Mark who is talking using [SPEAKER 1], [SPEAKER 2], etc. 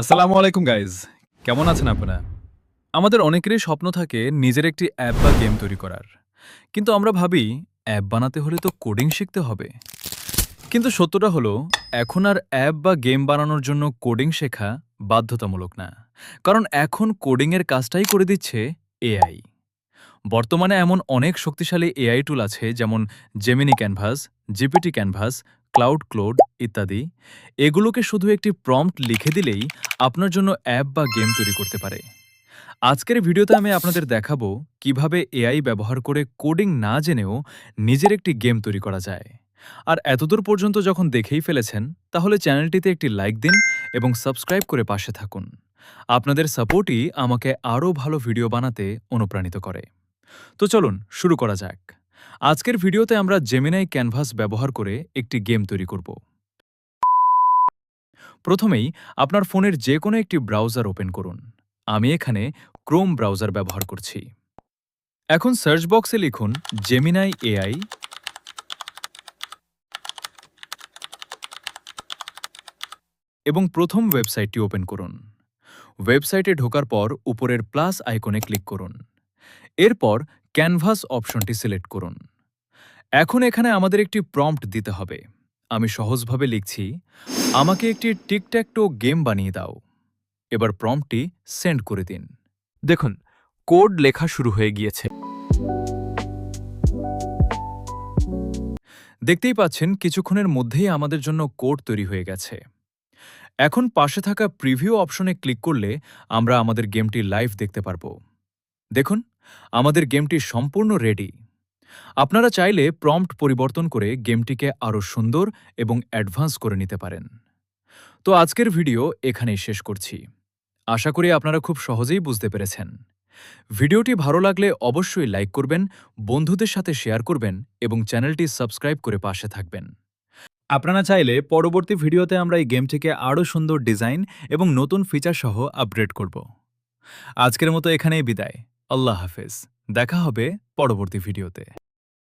[SPEAKER 1] আসসালামু আলাইকুম গাইজ, কেমন আছেন আপনারা? আমাদের অনেকেরই স্বপ্ন থাকে নিজের একটি অ্যাপ বা গেম তৈরি করার। কিন্তু আমরা ভাবি অ্যাপ বানাতে হলে তো কোডিং শিখতে হবে। কিন্তু সত্যটা হলো এখন আর অ্যাপ বা গেম বানানোর জন্য কোডিং শেখা বাধ্যতামূলক না। কারণ এখন কোডিংয়ের কাজটাই করে দিচ্ছে এআই। বর্তমানে এমন অনেক শক্তিশালী এআই টুল আছে যেমন Gemini canvas, GPT canvas, cloud ইত্যাদি। এগুলোকে শুধু একটি প্রম্পট লিখে দিলেই আপনার জন্য অ্যাপ বা গেম তৈরি করতে পারে। আজকের ভিডিওতে আমি আপনাদের দেখাবো কিভাবে এআই ব্যবহার করে কোডিং না জেনেও নিজের একটি গেম তৈরি করা যায়। আর এতদূর পর্যন্ত যখন দেখেই ফেলেছেন, তাহলে চ্যানেলটিতে একটি লাইক দিন এবং সাবস্ক্রাইব করে পাশে থাকুন। আপনাদের সাপোর্টই আমাকে আরও ভালো ভিডিও বানাতে অনুপ্রাণিত করে। তো চলুন শুরু করা যাক। আজকের ভিডিওতে আমরা জেমিনাই ক্যানভাস ব্যবহার করে একটি গেম তৈরি করব। প্রথমেই আপনার ফোনের যে কোনো একটি ব্রাউজার ওপেন করুন। আমি এখানে ক্রোম ব্রাউজার ব্যবহার করছি। এখন সার্চ বক্সে লিখুন জেমিনাই এআই এবং প্রথম ওয়েবসাইটটি ওপেন করুন। ওয়েবসাইটে ঢোকার পর উপরের প্লাস আইকনে ক্লিক করুন। এরপর ক্যানভাস অপশনটি সিলেক্ট করুন। এখন এখানে আমাদের একটি প্রম্পট দিতে হবে। আমি সহজভাবে লিখছি, আমাকে একটি টিকট্যাকটো গেম বানিয়ে দাও। এবার প্রম্পটটি সেন্ড করে দিন।
[SPEAKER 2] দেখুন, কোড লেখা শুরু হয়ে গিয়েছে।
[SPEAKER 1] দেখতেই পাচ্ছেন কিছুক্ষণের মধ্যেই আমাদের জন্য কোড তৈরি হয়ে গেছে। এখন পাশে থাকা প্রিভিউ অপশনে ক্লিক করলে আমরা আমাদের গেমটি লাইভ দেখতে পারব। দেখুন, আমাদের গেমটি সম্পূর্ণ রেডি। আপনারা চাইলে প্রম্পট পরিবর্তন করে গেমটিকে আরও সুন্দর এবং অ্যাডভান্স করে নিতে পারেন। তো আজকের ভিডিও এখানেই শেষ করছি। আশা করি আপনারা খুব সহজেই বুঝতে পেরেছেন। ভিডিওটি ভালো লাগলে অবশ্যই লাইক করবেন, বন্ধুদের সাথে শেয়ার করবেন এবং চ্যানেলটি সাবস্ক্রাইব করে পাশে থাকবেন। আপনারা চাইলে পরবর্তী ভিডিওতে আমরা এই গেমটিকে আরও সুন্দর ডিজাইন এবং নতুন ফিচার সহ আপগ্রেড করব। আজকের মতো এখানেই বিদায়। আল্লাহ হাফেজ। দেখা হবে পরবর্তী ভিডিওতে।